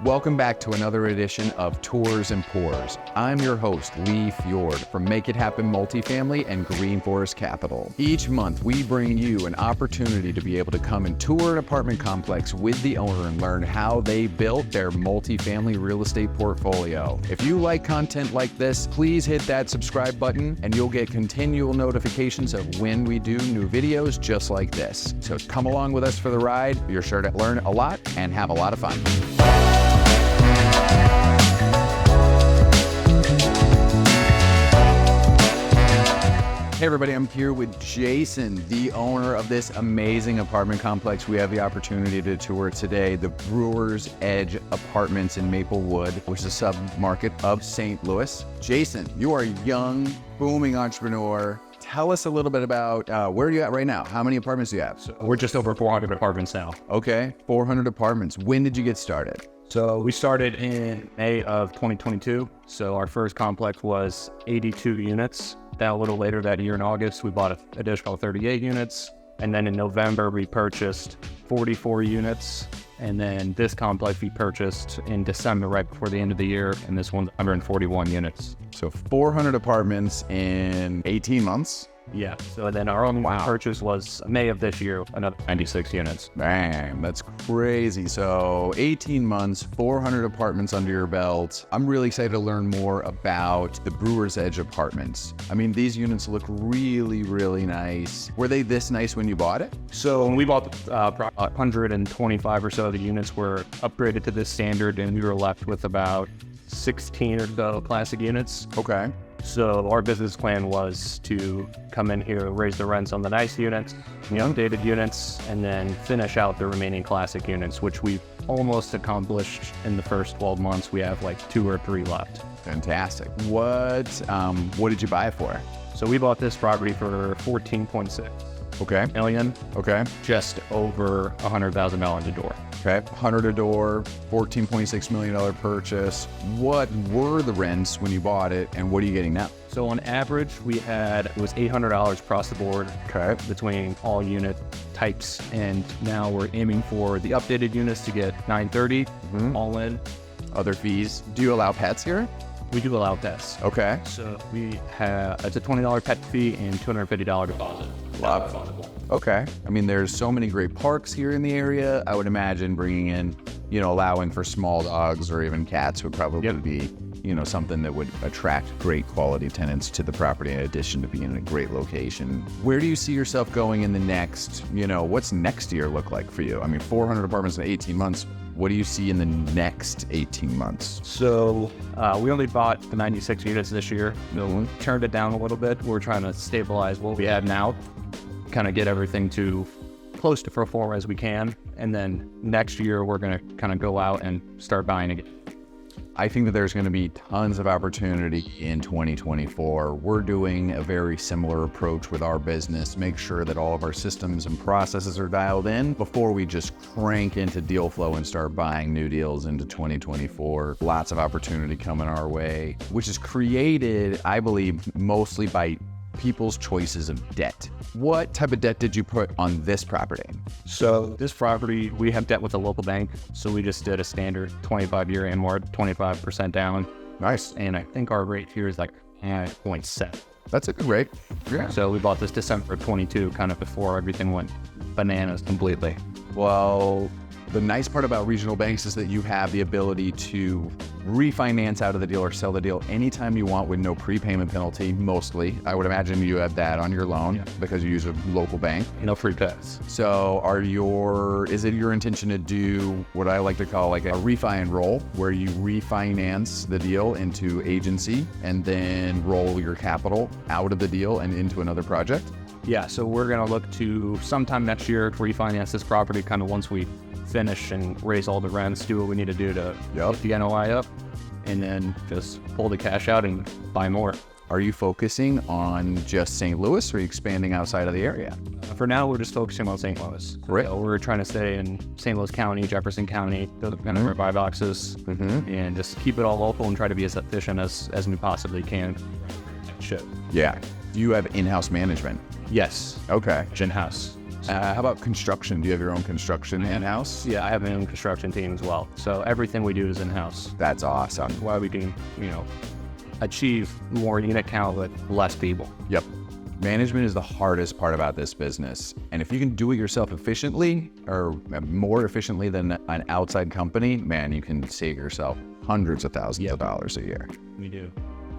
Welcome back to another edition of Tours and Pours. I'm your host, Lee Fjord from Make It Happen Multifamily and Green Forest Capital. Each month, we bring you an opportunity to be able to come and tour an apartment complex with the owner and learn how they built their multifamily real estate portfolio. If you like content like this, please hit that subscribe button and you'll get continual notifications of when we do new videos just like this. So come along with us for the ride. You're sure to learn a lot and have a lot of fun. Hey everybody, I'm here with Jason, the owner of this amazing apartment complex we have the opportunity to tour today, the Brewer's Edge Apartments in Maplewood, which is a sub-market of St. Louis. Jason, you are a young, booming entrepreneur. Tell us a little bit about where are you at right now? How many apartments do you have? So we're just over 400 apartments now. Okay, 400 apartments. When did you get started? So we started in May of 2022. So our first complex was 82 units. Then a little later that year in August, we bought an additional 38 units. And then in November, we purchased 44 units. And then this complex we purchased in December, right before the end of the year. And this one's 141 units. So 400 apartments in 18 months? Yeah. So then our own purchase was May of this year, another 96 units. Bang, that's crazy. So 18 months, 400 apartments under your belt. I'm really excited to learn more about the Brewer's Edge Apartments. I mean, these units look really, really nice. Were they this nice when you bought it? So when we bought 125 or so of the units were upgraded to this standard, and we were left with about 16 or so classic units. Okay. So our business plan was to come in here, raise the rents on the nice units, the updated units, and then finish out the remaining classic units, which we've almost accomplished in the first 12 months. We have like 2 or 3 left. Fantastic. What did you buy it for? So we bought this property for $14.6 million. Okay. Just over $100,000 a door. Okay. 100 a door, $14.6 million purchase. What were the rents when you bought it, and what are you getting now? So on average, it was $800 across the board between all unit types. And now we're aiming for the updated units to get $930 all in. Other fees. Do you allow pets here? We do allow pets. Okay. So it's a $20 pet fee and $250 deposit. Wow. Okay. I mean, there's so many great parks here in the area. I would imagine bringing in, allowing for small dogs or even cats would probably be, something that would attract great quality tenants to the property in addition to being in a great location. Where do you see yourself going in the next, what's next year look like for you? I mean, 400 apartments in 18 months. What do you see in the next 18 months? So we only bought the 96 units this year. We turned it down a little bit. We're trying to stabilize what we have now, kind of get everything to close to pro forma as we can. And then next year, we're going to kind of go out and start buying again. I think that there's going to be tons of opportunity in 2024. We're doing a very similar approach with our business, make sure that all of our systems and processes are dialed in before we just crank into deal flow and start buying new deals into 2024. Lots of opportunity coming our way, which is created, I believe, mostly by people's choices of debt. What type of debt did you put on this property? So this property, we have debt with a local bank. So we just did a standard 25-year amort, 25% down. Nice. And I think our rate here is like 0.7. That's a good rate. Yeah. So we bought this December of 22, kind of before everything went bananas completely. Well, the nice part about regional banks is that you have the ability to refinance out of the deal or sell the deal anytime you want with no prepayment penalty, mostly. I would imagine you have that on your loan because you use a local bank. No free pass. So is it your intention to do what I like to call like a refi and roll, where you refinance the deal into agency and then roll your capital out of the deal and into another project? Yeah, so we're going to look to sometime next year refinance this property kind of once we finish and raise all the rents, do what we need to do to get the NOI up, and then just pull the cash out and buy more. Are you focusing on just St. Louis or are you expanding outside of the area? For now, we're just focusing on St. Louis. Right. So we're trying to stay in St. Louis County, Jefferson County, those are kind of our buy boxes, and just keep it all local and try to be as efficient as we possibly can. Yeah. Do you have in-house management? Yes. Okay. In-house. How about construction? Do you have your own construction in-house? Yeah, I have my own construction team as well. So everything we do is in-house. That's awesome. Why we can, achieve more unit count with less people. Yep. Management is the hardest part about this business. And if you can do it yourself efficiently or more efficiently than an outside company, man, you can save yourself hundreds of thousands of dollars a year. We do.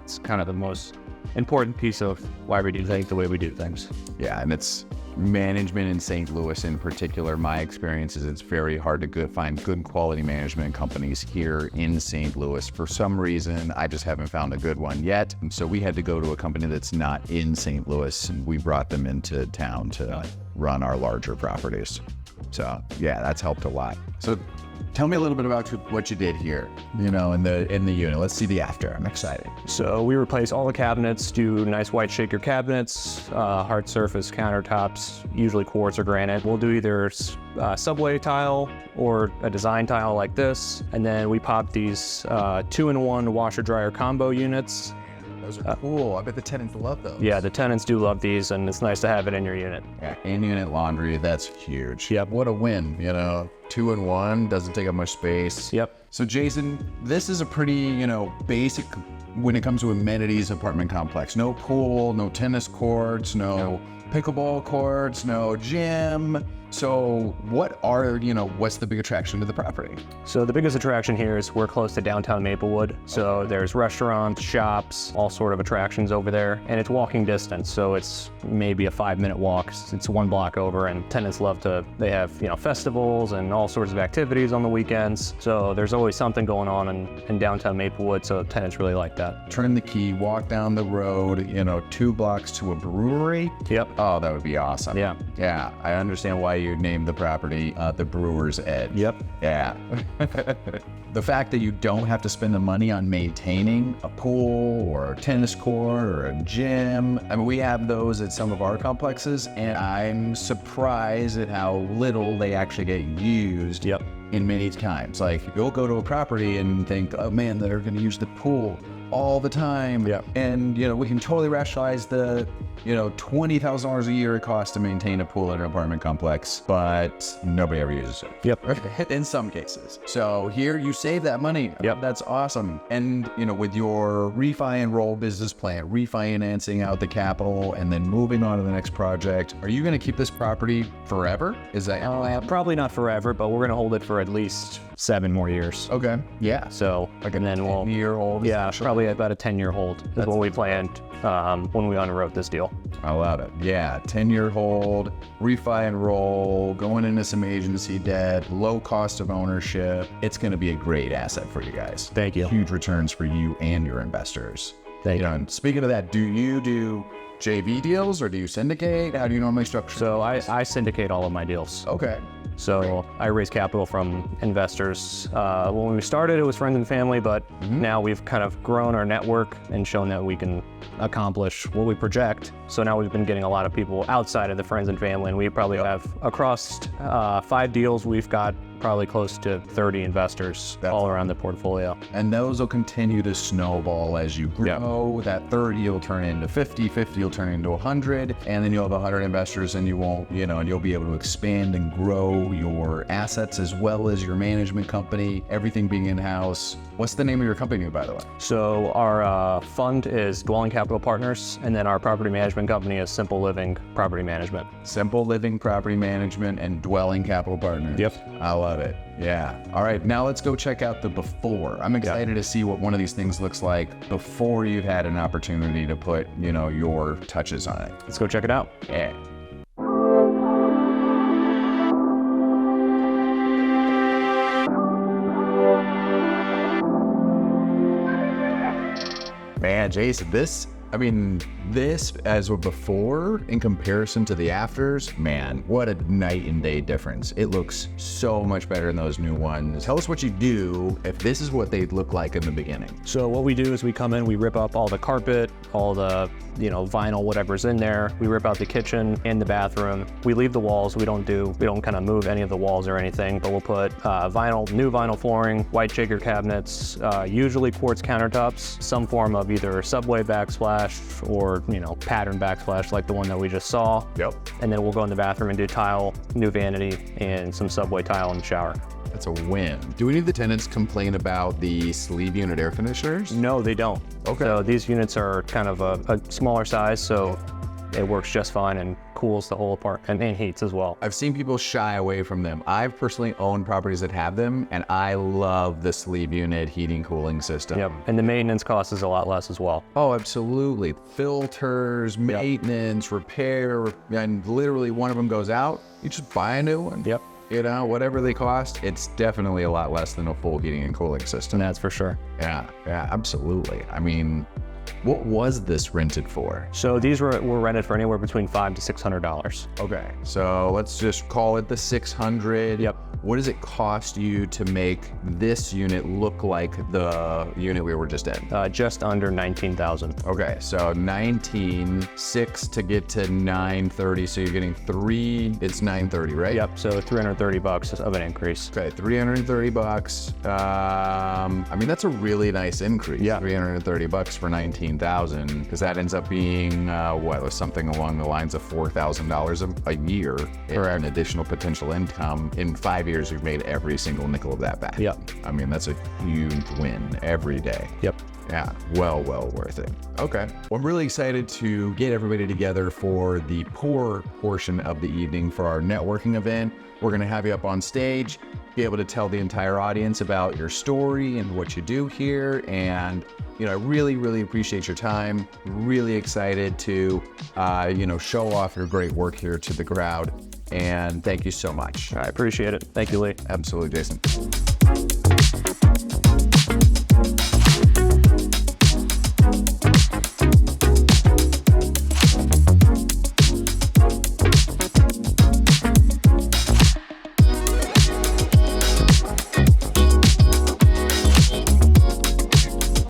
It's kind of the most important piece of why we do things the way we do things. Yeah, and it's management in St. Louis in particular. My experience is it's very hard to find good quality management companies here in St. Louis. For some reason, I just haven't found a good one yet. And so we had to go to a company that's not in St. Louis, and we brought them into town to run our larger properties. So yeah, that's helped a lot. So tell me a little bit about what you did here, in the unit. Let's see the after. I'm excited. So we replace all the cabinets, do nice white shaker cabinets, hard surface countertops, usually quartz or granite. We'll do either subway tile or a design tile like this. And then we pop these 2-in-1 washer dryer combo units. Those are cool. I bet the tenants love those. Yeah, the tenants do love these, and it's nice to have it in your unit. Yeah, in-unit laundry, that's huge. Yep. What a win, 2-in-1, doesn't take up much space. Yep. So Jason, this is a pretty, basic when it comes to amenities apartment complex. No pool, no tennis courts, no pickleball courts, no gym. So what's the big attraction to the property? So the biggest attraction here is we're close to downtown Maplewood. So there's restaurants, shops, all sort of attractions over there, and it's walking distance. So it's maybe a 5-minute walk. It's 1 block over, and tenants they have, festivals and all sorts of activities on the weekends. So there's always something going on in downtown Maplewood. So tenants really like that. Turn the key, walk down the road, 2 blocks to a brewery. Yep. Oh, that would be awesome. Yeah. Yeah. I understand why you named the property the Brewer's Edge. Yep. Yeah. The fact that you don't have to spend the money on maintaining a pool or a tennis court or a gym. I mean, we have those at some of our complexes, and I'm surprised at how little they actually get used. Yep. In many times. Like, you'll go to a property and think, oh man, they're going to use the pool all the time. Yeah. And, we can totally rationalize the, $20,000 a year it costs to maintain a pool in an apartment complex, but nobody ever uses it. Yep. In some cases. So here you save that money. Yep. That's awesome. And, with your refi and roll business plan, refinancing out the capital and then moving on to the next project, are you going to keep this property forever? Is that probably not forever, but we're going to hold it for at least 7 more years. Okay. Yeah. So, Like and then we'll 10-year hold. Yeah, probably about a 10-year hold is what we planned when we underwrote this deal. I love it. Yeah, 10-year hold, refi and roll, going into some agency debt, low cost of ownership. It's going to be a great asset for you guys. Thank you. Huge returns for you and your investors. Thank you. And speaking of that, do you do JV deals or do you syndicate? How do you normally structure? So I syndicate all of my deals. Okay. So I raise capital from investors. When we started, it was friends and family, but now we've kind of grown our network and shown that we can accomplish what we project. So now we've been getting a lot of people outside of the friends and family, and we probably have across 5 deals, we've got probably close to 30 investors all around the portfolio. And those will continue to snowball as you grow. Yep. That 30 will turn into 50, 50 will turn into 100, and then you'll have 100 investors, and you won't, and you'll be able to expand and grow your assets as well as your management company, everything being in-house. What's the name of your company, by the way? So our fund is Dwelling Capital Partners, and then our property management company is Simple Living Property Management. Simple Living Property Management and Dwelling Capital Partners. Yep. I love it. Yeah. All right. Now let's go check out the before. I'm excited to see what one of these things looks like before you've had an opportunity to put, your touches on it. Let's go check it out. Yeah. Man, Jason, this as a before in comparison to the afters, man, what a night and day difference. It looks so much better in those new ones. Tell us what you do if this is what they'd look like in the beginning. So what we do is we come in, we rip up all the carpet, all the, vinyl, whatever's in there. We rip out the kitchen and the bathroom. We leave the walls. We don't kind of move any of the walls or anything, but we'll put new vinyl flooring, white shaker cabinets, usually quartz countertops, some form of either subway backsplash backsplash or, pattern backsplash like the one that we just saw. Yep. And then we'll go in the bathroom and do tile, new vanity, and some subway tile in the shower. That's a win. Do any of the tenants complain about the sleeve unit air conditioners? No, they don't. Okay. So these units are kind of a smaller size, so it works just fine and cools the whole apartment and heats as well. I've seen people shy away from them. I've personally owned properties that have them, and I love the sleeve unit heating cooling system. Yep, and the maintenance cost is a lot less as well. Oh, absolutely. Filters, maintenance, repair, and literally one of them goes out, you just buy a new one. Yep. Whatever they cost, it's definitely a lot less than a full heating and cooling system. And that's for sure. Yeah, absolutely. I mean, what was this rented for? So these were rented for anywhere between $500 to $600. Okay, so let's just call it the 600. Yep. What does it cost you to make this unit look like the unit we were just in? Just under $19,000. Okay, so 19.6 to get to 930, so you're getting it's 930, right? Yep, so $330 of an increase. Okay, $330. I mean, that's a really nice increase. Yeah. $330 for 19,000, because that ends up being something along the lines of $4,000 a year in additional potential income. In 5 years, you've made every single nickel of that back. Yep. I mean, that's a huge win every day. Yep. Yeah, well worth it. Okay. Well, I'm really excited to get everybody together for the pour portion of the evening for our networking event. We're going to have you up on stage, be able to tell the entire audience about your story and what you do here. And, I really appreciate your time. Really excited to, show off your great work here to the crowd. And thank you so much. I appreciate it. Thank you, Lee. Absolutely, Jason.